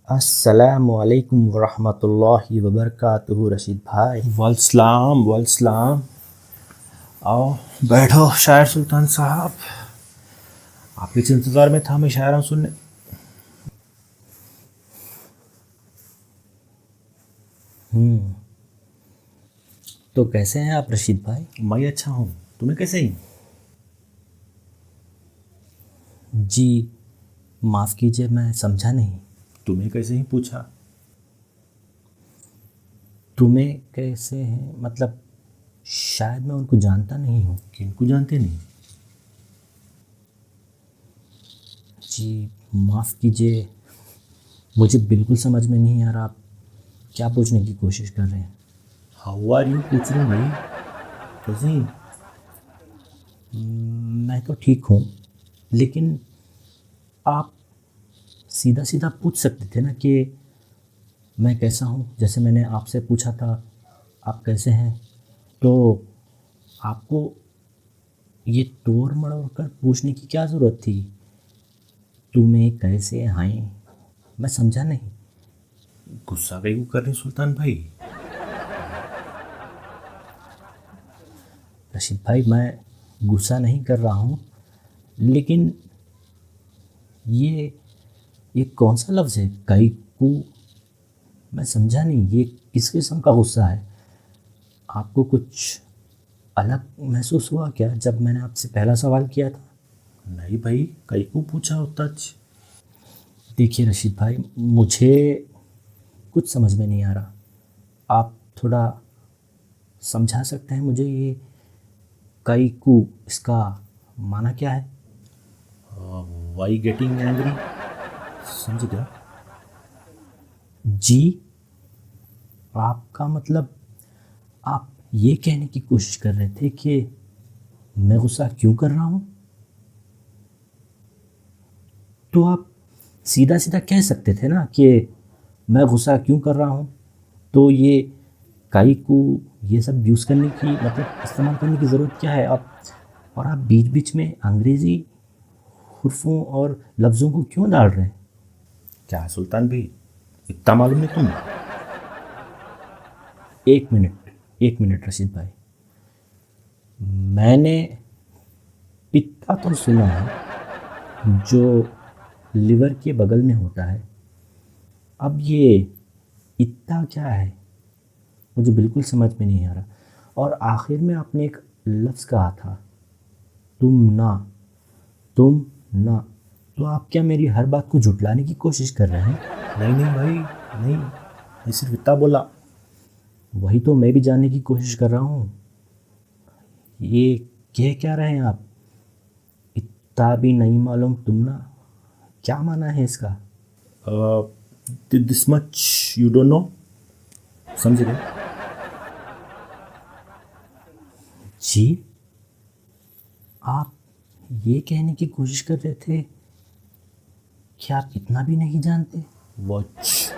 अस्सलामु अलैकुम वरहमतुल्लाहि वबरकातुहू रशीद भाई। वलसलाम वलसलाम। आओ बैठो शायर सुल्तान साहब, आपके इस इंतज़ार में था मैं शायरान सुनने। तो कैसे हैं आप रशीद भाई? मैं अच्छा हूँ, तुम्हें कैसे ही? जी माफ़ कीजिए, मैं समझा नहीं। तुम्हें कैसे ही पूछा? तुम्हें कैसे हैं मतलब शायद मैं उनको जानता नहीं हूँ। किनको जानते नहीं? जी माफ़ कीजिए, मुझे बिल्कुल समझ में नहीं आ रहा आप क्या पूछने की कोशिश कर रहे हैं। हाउ आर यू पूछ रहा हूँ भाई, कैसे ही? मैं तो ठीक हूँ, लेकिन आप सीधा सीधा पूछ सकते थे ना कि मैं कैसा हूँ। जैसे मैंने आपसे पूछा था आप कैसे हैं, तो आपको ये तोड़ मड़ोड़ कर पूछने की क्या ज़रूरत थी? तुम्हें कैसे हैं, मैं समझा नहीं। गुस्सा कहीं को कर रही सुल्तान भाई? रशीद भाई मैं गुस्सा नहीं कर रहा हूँ, लेकिन ये कौन सा लफ्ज़ है काइकू? मैं समझा नहीं, ये किस किस्म का गुस्सा है? आपको कुछ अलग महसूस हुआ क्या जब मैंने आपसे पहला सवाल किया था? नहीं भाई, कहीं को पूछा होता देखिए रशीद भाई, मुझे कुछ समझ में नहीं आ रहा। आप थोड़ा समझा सकते हैं मुझे ये काइकू इसका माना क्या है? वाई गेटिंग एंग्री, समझ गया? जी आपका मतलब आप ये कहने की कोशिश कर रहे थे कि मैं गुस्सा क्यों कर रहा हूँ? तो आप सीधा सीधा कह सकते थे ना कि मैं गुस्सा क्यों कर रहा हूँ। तो ये काइकू ये सब यूज़ करने की मतलब इस्तेमाल करने की ज़रूरत क्या है? आप और आप बीच बीच में अंग्रेज़ी हुर्फ़ों और लफ्ज़ों को क्यों डाल रहे हैं? क्या है सुल्तान भाई, इतना मालूम नहीं तुम्हें? एक मिनट रशीद भाई, मैंने पित्ता तो सुना है जो लिवर के बगल में होता है। अब ये इत्ता क्या है मुझे बिल्कुल समझ में नहीं आ रहा। और आखिर में आपने एक लफ्ज़ कहा था तुम ना, तुम ना। तो आप क्या मेरी हर बात को झुटलाने की कोशिश कर रहे हैं? नहीं नहीं भाई, नहीं, मैं सिर्फ इतना बोला। वही तो मैं भी जानने की कोशिश कर रहा हूँ। ये कह क्या रहे हैं आप? इत्ता भी नहीं मालूम तुम ना, क्या माना है इसका? This much you don't know, समझ गए? जी आप ये कहने की कोशिश कर रहे थे कि आप इतना भी नहीं जानते? वॉच।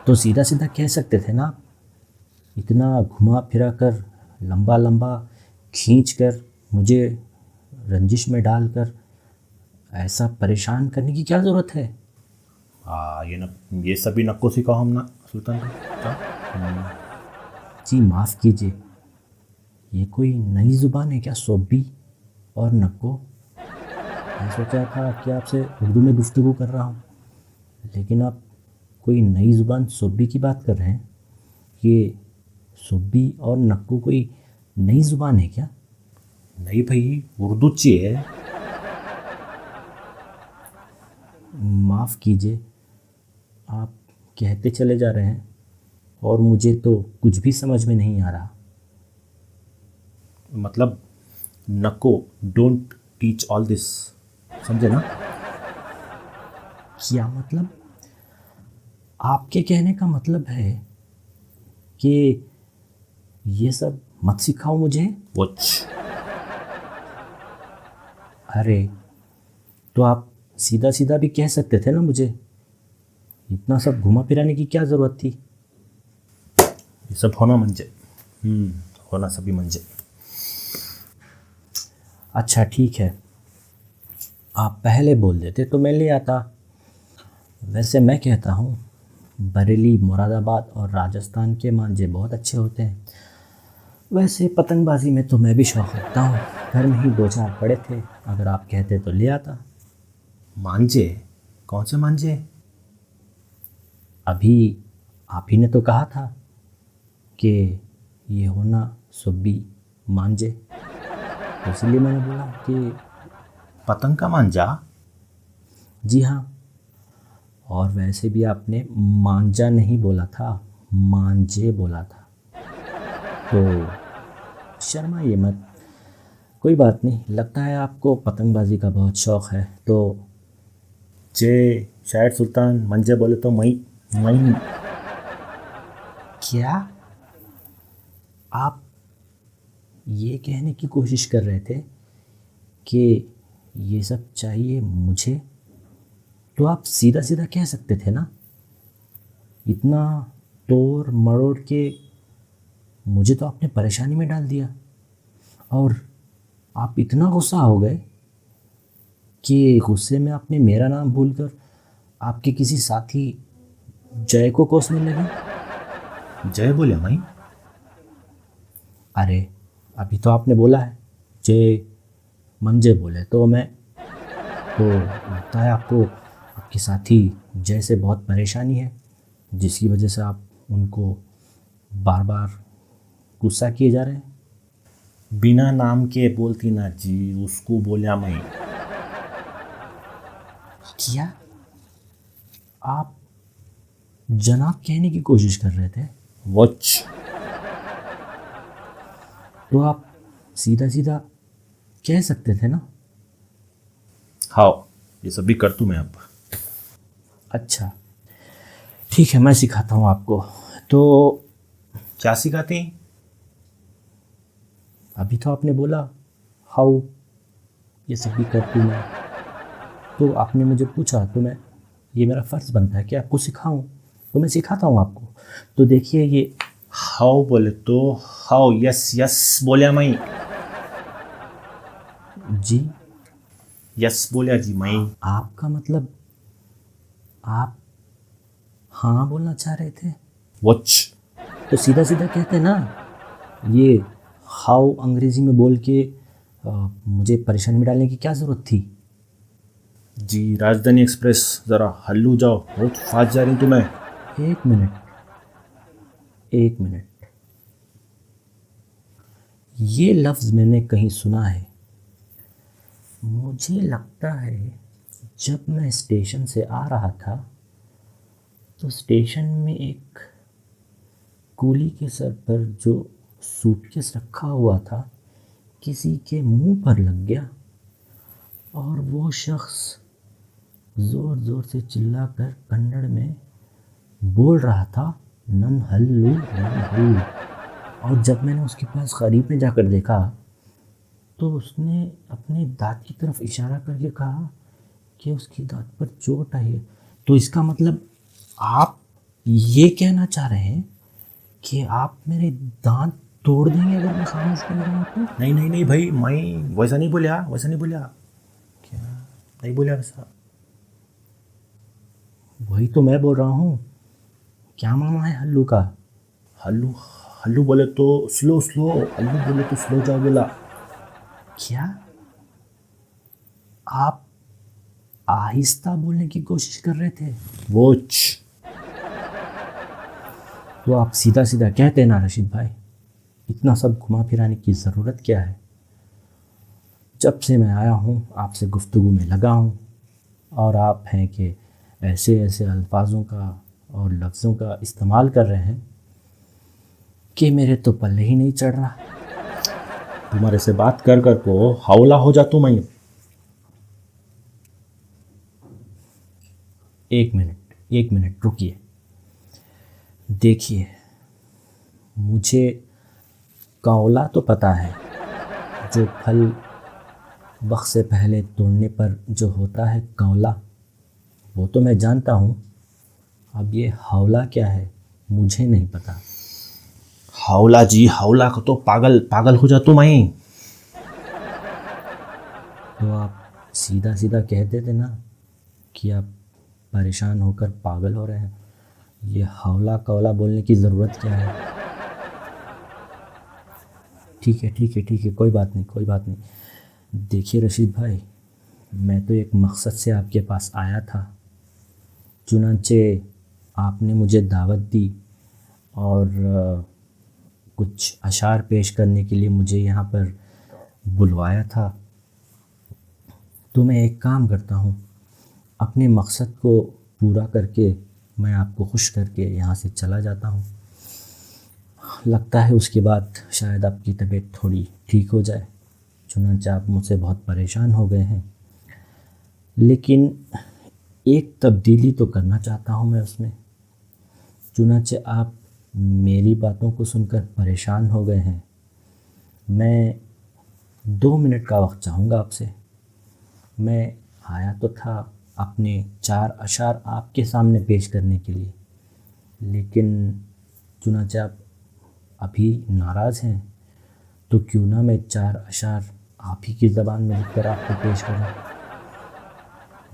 तो सीधा सीधा कह सकते थे ना आप। इतना घुमा फिरा कर, लंबा लंबा खींच कर, मुझे रंजिश में डालकर ऐसा परेशान करने की क्या ज़रूरत है? हाँ, ये सभी नक्को सिखाओ हम ना सुल्तान भाई, जाओ। जी माफ़ कीजिए, ये कोई नई ज़ुबान है क्या, सोबी और नक्को? मैं सोचा था कि आपसे उर्दू में गुफ्तगू कर रहा हूँ, लेकिन आप कोई नई ज़ुबान सोबी की बात कर रहे हैं। ये सोबी और नक्को कोई नई ज़ुबान है क्या? नहीं भाई, उर्दू चाहिए। माफ़ कीजिए, आप कहते चले जा रहे हैं और मुझे तो कुछ भी समझ में नहीं आ रहा। मतलब नको, डोंट टीच ऑल दिस, समझे ना? क्या मतलब? आपके कहने का मतलब है कि ये सब मत सिखाओ मुझे? वॉच। अरे तो आप सीधा सीधा भी कह सकते थे ना मुझे, इतना सब घुमा फिराने की क्या ज़रूरत थी? ये सब होना मंजे, होना सभी मंजे। अच्छा ठीक है, आप पहले बोल देते तो मैं ले आता। वैसे मैं कहता हूँ बरेली, मुरादाबाद और राजस्थान के मांझे बहुत अच्छे होते हैं। वैसे पतंगबाजी में तो मैं भी शौक़ रखता हूँ, घर में ही दो चार पड़े थे, अगर आप कहते तो ले आता। मांझे? कौन से मांझे? अभी आप ही ने तो कहा था कि ये होना सुब्बी मांझे, तो इसलिए मैंने बोला कि पतंग का मांझा? जी हाँ। और वैसे भी आपने मांझा नहीं बोला था, मांझे बोला था, तो शर्माइए मत। कोई बात नहीं, लगता है आपको पतंगबाजी का बहुत शौक़ है। तो जे शायर सुल्तान मंजे बोले तो मई मई। क्या आप ये कहने की कोशिश कर रहे थे कि ये सब चाहिए मुझे? तो आप सीधा सीधा कह सकते थे ना। इतना तोड़ मरोड़ के मुझे तो आपने परेशानी में डाल दिया, और आप इतना गुस्सा हो गए कि गुस्से में आपने मेरा नाम भूलकर आपके किसी साथी जय को कोसने लगे। जय बोले मई? अरे अभी तो आपने बोला है जय मंजे बोले, तो मैं तो लगता है आपको आपके साथी जय से बहुत परेशानी है, जिसकी वजह से आप उनको बार बार गुस्सा किए जा रहे हैं। बिना नाम के बोलती ना जी, उसको बोलिया मई। क्या आप जनाब कहने की कोशिश कर रहे थे? वॉच। तो आप सीधा सीधा कह सकते थे ना। हाँ, ये सब भी कर तू मैं अब। अच्छा ठीक है, मैं सिखाता हूँ आपको। तो क्या सिखाती? अभी तो आपने बोला हाउ, ये सब भी करती मैं, तो आपने मुझे पूछा, तो मैं, ये मेरा फ़र्ज़ बनता है कि आपको सिखाऊं, तो मैं सिखाता हूँ आपको। तो देखिए ये हाउ बोले तो हाउ, यस यस बोलिया मई। जी, यस बोलिया जी मई। आपका मतलब आप हाँ बोलना चाह रहे थे? वॉच। तो सीधा सीधा कहते ना। ये हाउ अंग्रेज़ी में बोल के मुझे परेशानी में डालने की क्या ज़रूरत थी? जी राजधानी एक्सप्रेस ज़रा हल्लू जाओ, बहुत फास्ट जा रही तुम्हें। एक मिनट, एक मिनट, ये लफ्ज़ मैंने कहीं सुना है। मुझे लगता है जब मैं स्टेशन से आ रहा था तो स्टेशन में एक कूली के सर पर जो सूटकेस रखा हुआ था किसी के मुंह पर लग गया, और वो शख्स ज़ोर ज़ोर से चिल्लाकर कन्नड़ में बोल रहा था नन हल्लू नन हल्लू। और जब मैंने उसके पास करीब में जाकर देखा तो उसने अपने दांत की तरफ इशारा करके कहा कि उसकी दांत पर चोट आई है। तो इसका मतलब आप ये कहना चाह रहे हैं कि आप मेरे दांत तोड़ देंगे अगर मैं खामोश नहीं रहा तो? नहीं नहीं नहीं भाई, मई वैसा नहीं बोलिया, वैसा नहीं बोलिया। क्या नहीं बोलिया वैसा? वही तो मैं बोल रहा हूँ। क्या मामा है हल्लू का? हल्लू? हल्लू बोले तो स्लो स्लो, हल्लू बोले तो स्लो जाओ बोला। क्या आप आहिस्ता बोलने की कोशिश कर रहे थे? वॉच। तो आप सीधा सीधा कहते ना रशीद भाई, इतना सब घुमा फिराने की ज़रूरत क्या है? जब से मैं आया हूँ आपसे गुफ्तगू में लगा हूँ, और आप हैं कि ऐसे ऐसे अल्फाजों का और लफ्ज़ों का इस्तेमाल कर रहे हैं कि मेरे तो पल्ले ही नहीं चढ़ रहा। तुम्हारे से बात कर कर को हौला हो जातू मैं। एक मिनट रुकिए। देखिए, मुझे कौला तो पता है, जो फल वक्त से पहले तोड़ने पर जो होता है कौला, वो तो मैं जानता हूँ। अब ये हौला क्या है मुझे नहीं पता। हौला जी, हौला को तो पागल पागल हो जातू मैं। तो आप सीधा सीधा कहते थे ना कि आप परेशान होकर पागल हो रहे हैं। ये हौला कौला बोलने की ज़रूरत क्या है? ठीक है, कोई बात नहीं, कोई बात नहीं। देखिए रशीद भाई, मैं तो एक मकसद से आपके पास आया था। चुनांचे आपने मुझे दावत दी और कुछ अशार पेश करने के लिए मुझे यहाँ पर बुलवाया था। तो मैं एक काम करता हूँ, अपने मकसद को पूरा करके मैं आपको खुश करके यहाँ से चला जाता हूँ। लगता है उसके बाद शायद आपकी तबीयत थोड़ी ठीक हो जाए। चुनांचे आप मुझसे बहुत परेशान हो गए हैं, लेकिन एक तब्दीली तो करना चाहता हूँ मैं उसमें। चुनांचे आप मेरी बातों को सुनकर परेशान हो गए हैं। मैं 2 मिनट का वक्त चाहूँगा आपसे। मैं आया तो था अपने 4 अशार आपके सामने पेश करने के लिए, लेकिन चुनांचे आप अभी नाराज़ हैं, तो क्यों ना मैं 4 अशार आप ही की ज़बान में लिखकर आपको पेश करूं।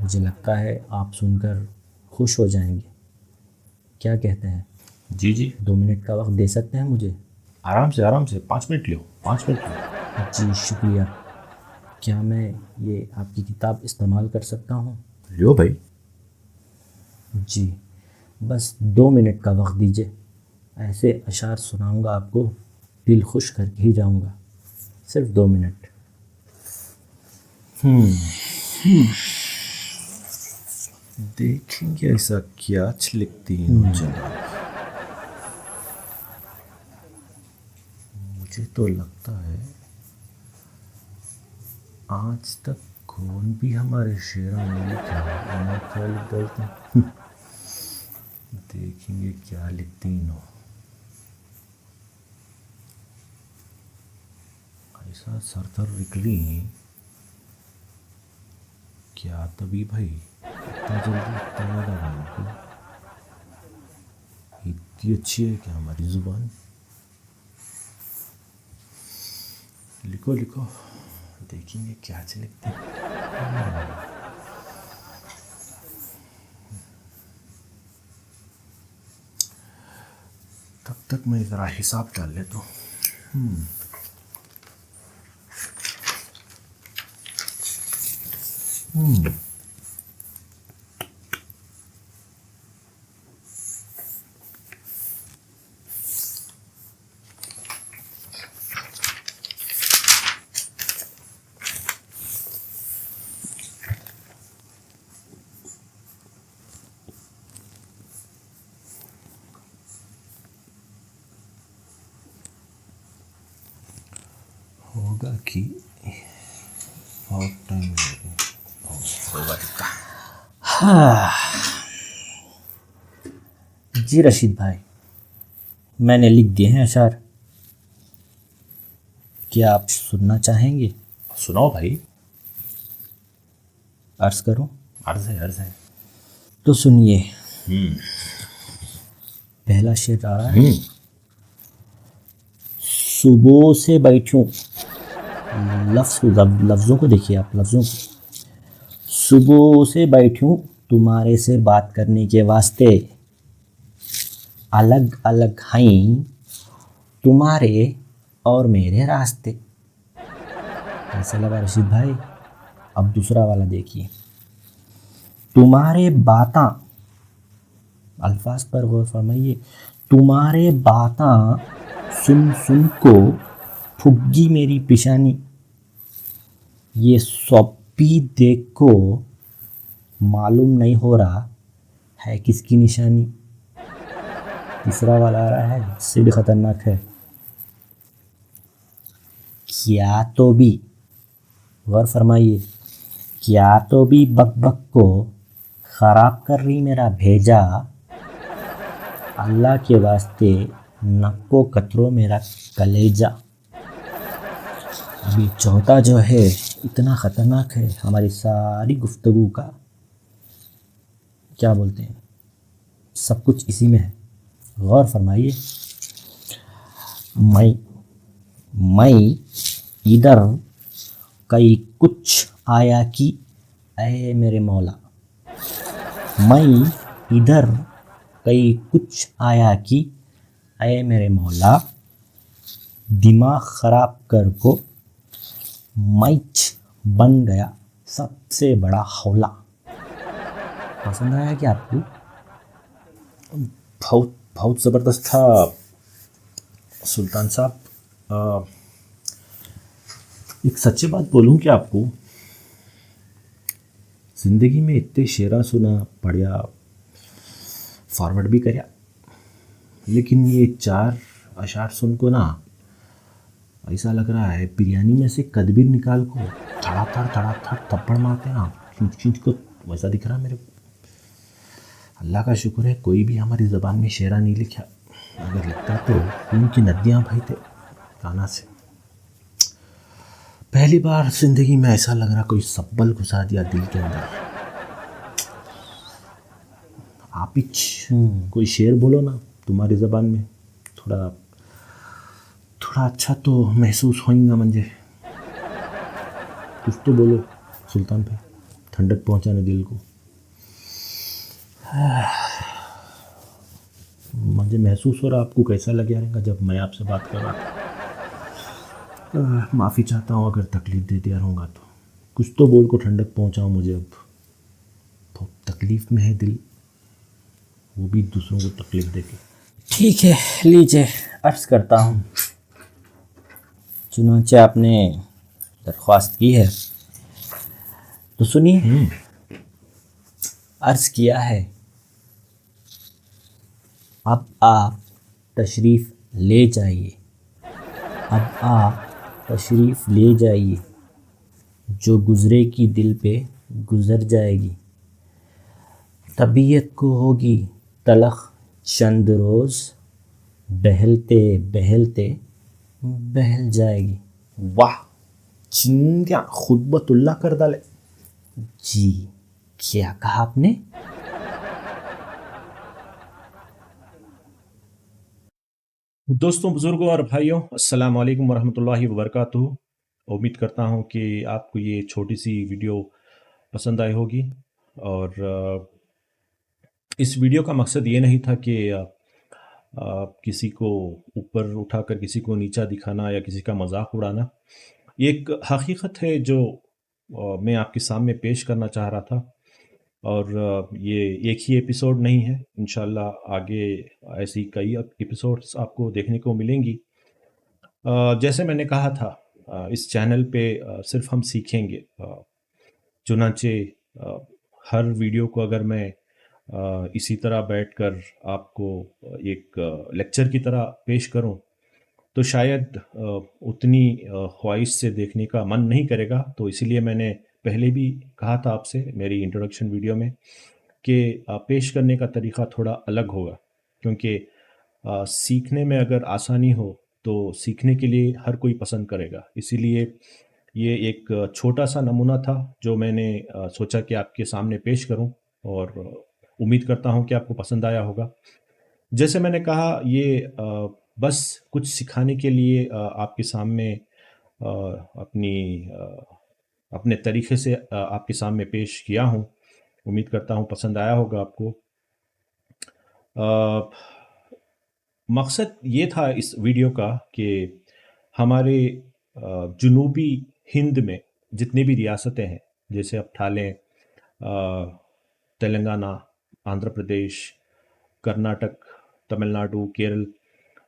मुझे लगता है आप सुनकर खुश हो जाएंगे। क्या कहते हैं? जी जी, 2 मिनट का वक्त दे सकते हैं मुझे? आराम से 5 मिनट लो, 5 मिनट लो। जी शुक्रिया। क्या मैं ये आपकी किताब इस्तेमाल कर सकता हूँ? लियो भाई। जी, बस 2 मिनट का वक्त दीजिए। ऐसे अशार सुनाऊंगा आपको, दिल खुश करके ही जाऊंगा। सिर्फ 2 मिनट। देखेंगे ऐसा क्या लिखती हैं जनाब। मुझे तो लगता है आज तक कौन भी हमारे शेरों में लिखा है, क्या लिख डालते हैं। देखेंगे क्या लिखती नो। ऐसा सरतर निकली क्या तभी भाई, इतना जल्दी इतना याद आ गया आपको? इतनी अच्छी है क्या हमारी जुबान? लिखो लिखो, देखेंगे क्या लिखते हैं। तब तक मैं ज़रा हिसाब डाल लेता हूँ। होगा कि बहुत टाइम होगा इसका। जी रशीद भाई, मैंने लिख दिए हैं अशार। क्या आप सुनना चाहेंगे? सुनाओ भाई। अर्ज़ करूं? अर्ज है। तो सुनिए। पहला शेर आ रहा है। सुबह से बैठूं, लफ्ज़ों को देखिए आप, लफ्ज़ों को। सुबह से बैठूं तुम्हारे से बात करने के वास्ते, अलग अलग हैं तुम्हारे और मेरे रास्ते। ऐसा लगा रशीद भाई? अब दूसरा वाला देखिए। तुम्हारे बातां, अल्फाज पर गौर फरमाइए। तुम्हारे बातां सुन सुन को फुग्गी मेरी पिशानी, ये सौंपी देख को मालूम नहीं हो रहा है किसकी निशानी। तीसरा वाला आ रहा है, इससे भी ख़तरनाक है। क्या तो भी, गौर फरमाइए, क्या तो भी बक बक को ख़राब कर रही मेरा भेजा, अल्लाह के वास्ते नक्को कतरो मेरा कलेजा। अभी चौथा जो है इतना ख़तरनाक है, हमारी सारी गुफ्तगू का क्या बोलते हैं, सब कुछ इसी में है। गौर फरमाइए। मैं इधर कई कुछ आया कि ऐ मेरे मौला, मैं इधर कई कुछ आया कि अय मेरे मौला, दिमाग खराब कर को मैच बन गया सबसे बड़ा हौला। पसंद आया क्या आपको? बहुत बहुत ज़बरदस्त था सुल्तान साहब। अ, एक सच्ची बात बोलूं क्या आपको, ज़िंदगी में इतने शेरा सुना पढ़िया, फॉरवर्ड भी करया, लेकिन ये 4 अशार सुन को ना ऐसा लग रहा है बिरयानी में से कदबीर निकाल को धड़ाधड़ थप्पड़ मारते ना, खींच खींच को, वैसा दिख रहा है मेरे को। अल्लाह का शुक्र है कोई भी हमारी ज़बान में शेरा नहीं लिखा, अगर लिखता तो खून की नदियाँ बहते काना से। पहली बार जिंदगी में ऐसा लग रहा कोई सब्बल घुसा दिया दिल के अंदर। आप ही कोई शेर बोलो ना तुम्हारी ज़बान में, थोड़ा थोड़ा अच्छा तो महसूस होएगा मुझे। कुछ तो बोलो सुल्तान भाई, ठंडक पहुंचाने दिल को। मुझे महसूस हो रहा आपको कैसा लगे रहेगा जब मैं आपसे बात कर रहा था। माफ़ी चाहता हूँ अगर तकलीफ़ दे दिया रहूँगा तो। कुछ तो बोल को ठंडक पहुँचाओ मुझे, अब बहुत तकलीफ़ में है दिल, वो भी दूसरों को तकलीफ़ देके। ठीक है, लीजिए अर्ज़ करता हूँ। चुनांचे आपने दरख्वास्त की है तो सुनिए। अर्ज़ किया है, अब आप तशरीफ़ ले जाइए, अब आप तशरीफ़ ले जाइए, जो गुज़रे की दिल पे गुज़र जाएगी। तबीयत को होगी तलख़ चंद रोज़, बहलते बहलते बहल जाएगी। वाह, चिंग्या खुतबतुल्लाह कर डाले। जी, क्या कहा आपने? दोस्तों, बुजुर्गों और भाइयों, अस्सलाम वालेकुम वरहमतुल्लाहि वबरकातुहू। उम्मीद करता हूँ कि आपको ये छोटी सी वीडियो पसंद आई होगी। और इस वीडियो का मकसद ये नहीं था कि किसी को ऊपर उठाकर किसी को नीचा दिखाना या किसी का मजाक उड़ाना। ये एक हकीकत है जो मैं आपके सामने पेश करना चाह रहा था। और ये एक ही एपिसोड नहीं है, इंशाल्लाह आगे ऐसी कई एपिसोड्स आपको देखने को मिलेंगी। जैसे मैंने कहा था, इस चैनल पे सिर्फ हम सीखेंगे। चुनांचे हर वीडियो को अगर मैं इसी तरह बैठकर आपको एक लेक्चर की तरह पेश करूं तो शायद उतनी ख्वाहिश से देखने का मन नहीं करेगा। तो इसीलिए मैंने पहले भी कहा था आपसे मेरी इंट्रोडक्शन वीडियो में कि पेश करने का तरीक़ा थोड़ा अलग होगा, क्योंकि सीखने में अगर आसानी हो तो सीखने के लिए हर कोई पसंद करेगा। इसीलिए ये एक छोटा सा नमूना था जो मैंने सोचा कि आपके सामने पेश करूं, और उम्मीद करता हूं कि आपको पसंद आया होगा। जैसे मैंने कहा, ये बस कुछ सिखाने के लिए आपके सामने अपनी अपने तरीके से आपके सामने पेश किया हूं। उम्मीद करता हूं पसंद आया होगा आपको। अ, मकसद ये था इस वीडियो का कि हमारे जुनूबी हिंद में जितनी भी रियासतें हैं, जैसे अब उठा लें तेलंगाना, आंध्र प्रदेश, कर्नाटक, तमिलनाडु, केरल,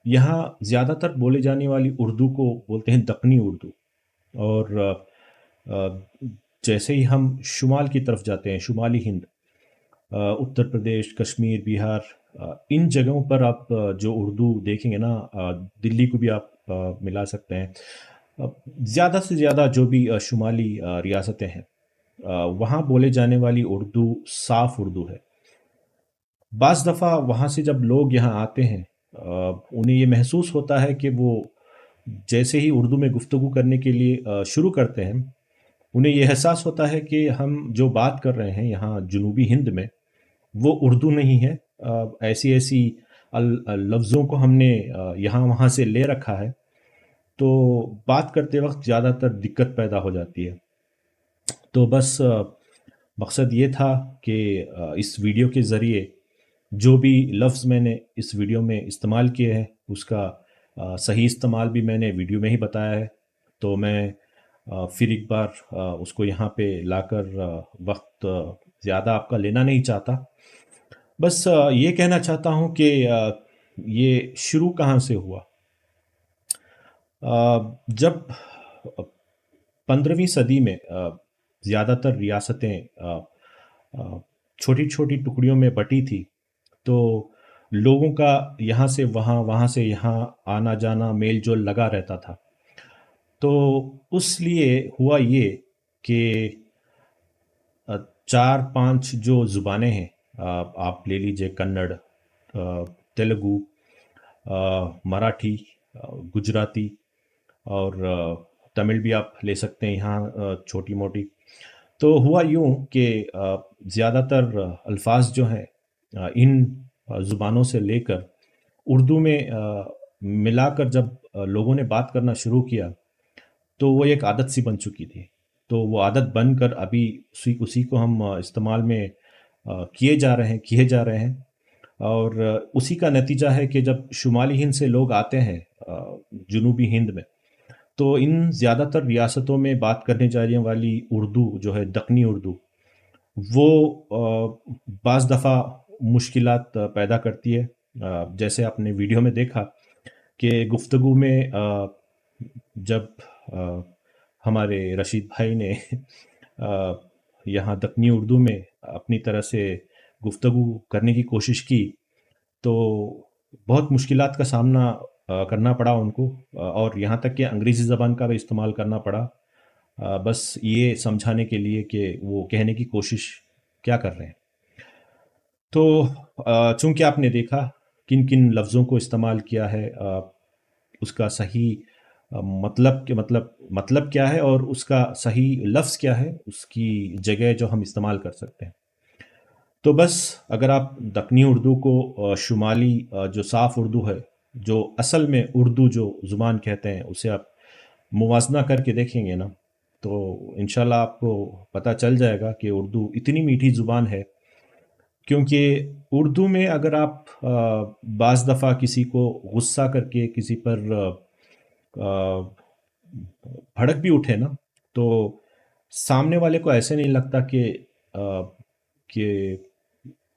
यहाँ ज़्यादातर बोले जाने वाली उर्दू को बोलते हैं दक्कनी उर्दू। और जैसे ही हम शुमाल की तरफ जाते हैं, शुमाली हिंद, उत्तर प्रदेश, कश्मीर, बिहार, इन जगहों पर आप जो उर्दू देखेंगे ना, दिल्ली को भी आप मिला सकते हैं। ज़्यादा से ज़्यादा जो भी शुमाली रियासतें हैं, वहाँ बोले जाने वाली उर्दू साफ़ उर्दू है। बाज़ दफ़ा वहाँ से जब लोग यहाँ आते हैं, उन्हें ये महसूस होता है कि वो जैसे ही उर्दू में गुफ्तगू करने के लिए शुरू करते हैं, उन्हें ये एहसास होता है कि हम जो बात कर रहे हैं यहाँ जुनूबी हिंद में, वो उर्दू नहीं है। ऐसी ऐसी लफ्ज़ों को हमने यहाँ वहाँ से ले रखा है, तो बात करते वक्त ज़्यादातर दिक्कत पैदा हो जाती है। तो बस मकसद ये था कि इस वीडियो के ज़रिए जो भी लफ्ज़ मैंने इस वीडियो में इस्तेमाल किए हैं उसका सही इस्तेमाल भी मैंने वीडियो में ही बताया है। तो मैं फिर एक बार उसको यहाँ पे लाकर वक्त ज़्यादा आपका लेना नहीं चाहता। बस ये कहना चाहता हूँ कि ये शुरू कहाँ से हुआ। जब 15वीं सदी में ज़्यादातर रियासतें छोटी छोटी टुकड़ियों में बटी थी, तो लोगों का यहाँ से वहाँ, वहाँ से यहाँ आना जाना मेल जोल लगा रहता था। तो उस लिए हुआ ये कि चार पांच जो जुबानें हैं, आप ले लीजिए कन्नड़, तेलुगु, मराठी, गुजराती और तमिल भी आप ले सकते हैं यहाँ छोटी मोटी। तो हुआ यूं कि ज़्यादातर अल्फाज जो हैं इन ज़ुबानों से लेकर उर्दू में मिलाकर जब लोगों ने बात करना शुरू किया तो वो एक आदत सी बन चुकी थी। तो वो आदत बनकर अभी उसी उसी को हम इस्तेमाल में किए जा रहे हैं, किए जा रहे हैं। और उसी का नतीजा है कि जब शुमाली हिंद से लोग आते हैं जुनूबी हिंद में, तो इन ज़्यादातर रियासतों में बात करने जाने वाली उर्दू जो है दक्कनी उर्दू, वो बाज़ दफ़ा मुश्किलात पैदा करती है। जैसे आपने वीडियो में देखा कि गुफ्तगू में जब अ, हमारे रशीद भाई ने यहाँ दक्कनी उर्दू में अपनी तरह से गुफ्तगू करने की कोशिश की, तो बहुत मुश्किलात का सामना करना पड़ा उनको, और यहाँ तक कि अंग्रेज़ी ज़बान का भी इस्तेमाल करना पड़ा, बस ये समझाने के लिए कि वो कहने की कोशिश क्या कर रहे हैं। तो चूँकि आपने देखा किन-किन लफ्ज़ों को इस्तेमाल किया है, उसका सही मतलब क्या है और उसका सही लफ्ज़ क्या है, उसकी जगह जो हम इस्तेमाल कर सकते हैं। तो बस अगर आप दक्कनी उर्दू को शुमाली जो साफ़ उर्दू है, जो असल में उर्दू जो ज़ुबान कहते हैं, उसे आप मुवाज़ना करके देखेंगे ना, तो इंशाल्लाह आपको पता चल जाएगा कि उर्दू इतनी मीठी ज़ुबान है। क्योंकि उर्दू में अगर आप बाज़ दफ़ा किसी को गुस्सा करके किसी पर भड़क भी उठे ना, तो सामने वाले को ऐसे नहीं लगता कि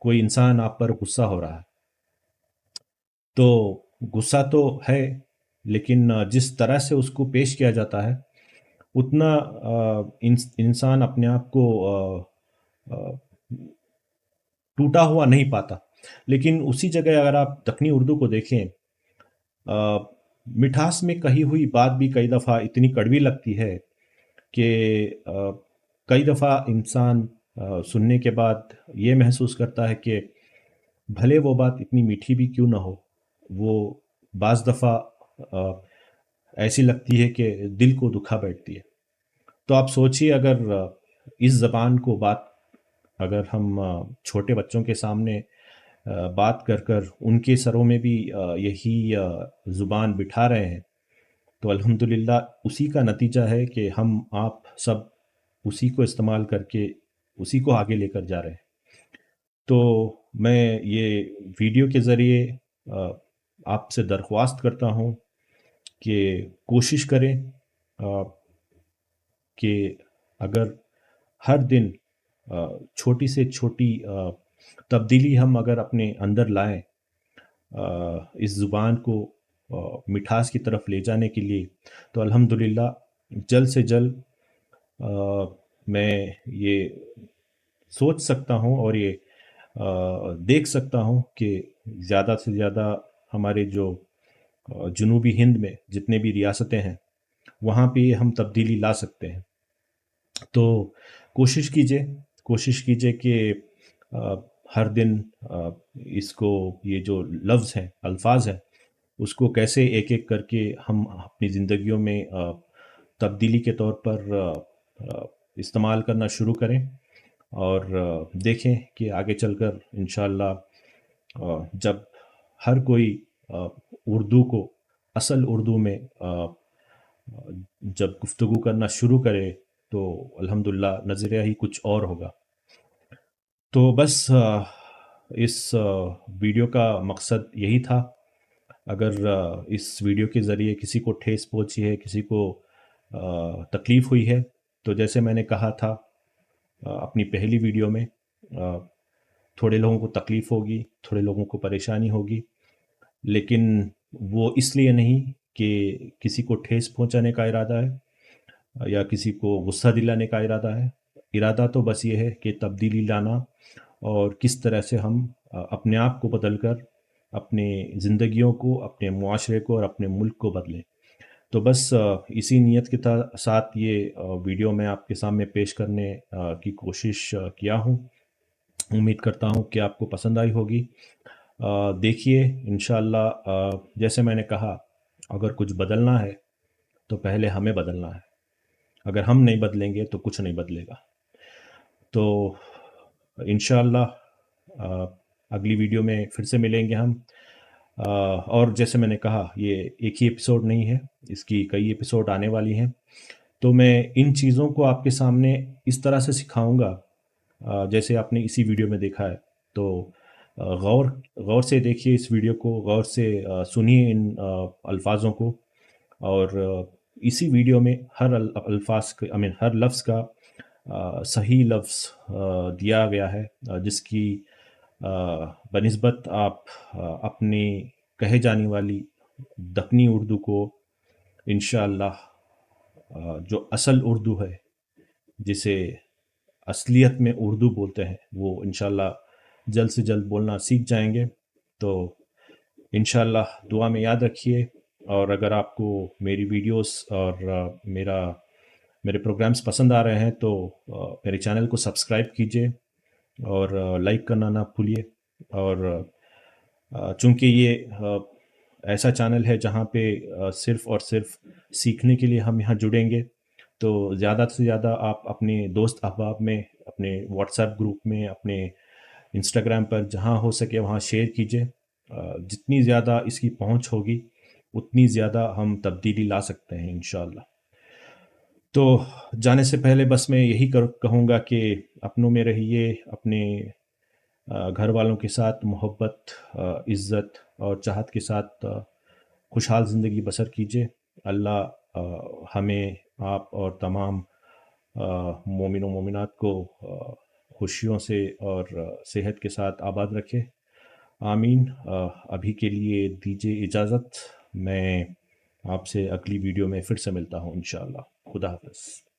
कोई इंसान आप पर गुस्सा हो रहा है। तो गुस्सा तो है, लेकिन जिस तरह से उसको पेश किया जाता है, उतना इंसान अपने आप को अ, टूटा हुआ नहीं पाता। लेकिन उसी जगह अगर आप दक्कनी उर्दू को देखें, मिठास में कही हुई बात भी कई दफ़ा इतनी कड़वी लगती है कि कई दफ़ा इंसान सुनने के बाद ये महसूस करता है कि भले वो बात इतनी मीठी भी क्यों ना हो, वो बाज़ दफ़ा ऐसी लगती है कि दिल को दुखा बैठती है। तो आप सोचिए, अगर इस ज़बान को बात अगर हम छोटे बच्चों के सामने बात कर कर उनके सरों में भी यही ज़ुबान बिठा रहे हैं, तो अल्हम्दुलिल्लाह उसी का नतीजा है कि हम आप सब उसी को इस्तेमाल करके उसी को आगे लेकर जा रहे हैं। तो मैं ये वीडियो के ज़रिए आपसे दरख्वास्त करता हूँ कि कोशिश करें कि अगर हर दिन छोटी से छोटी तब्दीली हम अगर अपने अंदर लाएं इस ज़ुबान को मिठास की तरफ ले जाने के लिए, तो अल्हम्दुलिल्लाह जल्द से जल्द मैं ये सोच सकता हूँ और ये देख सकता हूँ कि ज़्यादा से ज़्यादा हमारे जो जुनूबी हिंद में जितने भी रियासतें हैं, वहाँ पे हम तब्दीली ला सकते हैं। तो कोशिश कीजिए, कोशिश कीजिए कि अ, हर दिन इसको, ये जो लफ्ज़ हैं, अल्फाज हैं, उसको कैसे एक-एक करके हम अपनी ज़िंदगियों में तब्दीली के तौर पर इस्तेमाल करना शुरू करें, और देखें कि आगे चलकर इंशाअल्लाह जब हर कोई अ, उर्दू को असल उर्दू में जब गुफ्तगू करना शुरू करे, तो अल्हम्दुलिल्लाह नज़रिया ही कुछ और होगा। तो बस इस वीडियो का मकसद यही था। अगर इस वीडियो के ज़रिए किसी को ठेस पहुंची है, किसी को तकलीफ़ हुई है, तो जैसे मैंने कहा था अपनी पहली वीडियो में, थोड़े लोगों को तकलीफ़ होगी, थोड़े लोगों को परेशानी होगी, लेकिन वो इसलिए नहीं कि किसी को ठेस पहुंचाने का इरादा है या किसी को गुस्सा दिलाने का इरादा है। इरादा तो बस ये है कि तब्दीली लाना और किस तरह से हम अपने आप को बदल कर अपने ज़िंदगियों को, अपने मुआशरे को और अपने मुल्क को बदलें। तो बस इसी नीयत के साथ ये वीडियो मैं आपके सामने पेश करने की कोशिश किया हूँ। उम्मीद करता हूँ कि आपको पसंद आई होगी। देखिए इंशाअल्लाह, जैसे मैंने कहा, अगर कुछ बदलना है तो पहले हमें बदलना है। अगर हम नहीं बदलेंगे तो कुछ नहीं बदलेगा। तो इंशाअल्लाह अगली वीडियो में फिर से मिलेंगे हम। और जैसे मैंने कहा, ये एक ही एपिसोड नहीं है, इसकी कई एपिसोड आने वाली हैं। तो मैं इन चीज़ों को आपके सामने इस तरह से सिखाऊंगा जैसे आपने इसी वीडियो में देखा है। तो गौर गौर से देखिए इस वीडियो को, गौर से सुनिए इन अल्फाजों को। और इसी वीडियो में हर अल्फाज आई मीन हर लफ्ज़ का सही लफ्ज़ दिया गया है, जिसकी बनिस्बत आप अपनी कहे जाने वाली दक्कनी उर्दू को इंशाअल्लाह जो असल उर्दू है, जिसे असलियत में उर्दू बोलते हैं, वो इंशाअल्लाह जल्द से जल्द बोलना सीख जाएंगे। तो इंशाअल्लाह दुआ में याद रखिए। और अगर आपको मेरी वीडियोस और मेरे प्रोग्राम्स पसंद आ रहे हैं तो मेरे चैनल को सब्सक्राइब कीजिए और लाइक करना ना भूलिए। और चूँकि ये ऐसा चैनल है जहाँ पे सिर्फ़ और सिर्फ सीखने के लिए हम यहाँ जुड़ेंगे, तो ज़्यादा से ज़्यादा आप अपने दोस्त अहबाब में, अपने व्हाट्सएप ग्रुप में, अपने इंस्टाग्राम पर जहाँ हो सके वहाँ शेयर कीजिए। जितनी ज़्यादा इसकी पहुँच होगी, उतनी ज़्यादा हम तब्दीली ला सकते हैं इंशाअल्लाह। तो जाने से पहले बस मैं यही कहूँगा कि अपनों में रहिए, अपने घर वालों के साथ मोहब्बत, इज़्ज़त और चाहत के साथ खुशहाल ज़िंदगी बसर कीजिए। अल्लाह हमें, आप और तमाम मोमिन व मोमिनात को खुशियों से और सेहत के साथ आबाद रखे। आमीन। अभी के लिए दीजिए इजाज़त। मैं आपसे अगली वीडियो में फिर से मिलता हूँ इंशाअल्लाह। खुदा हाफ़िज़।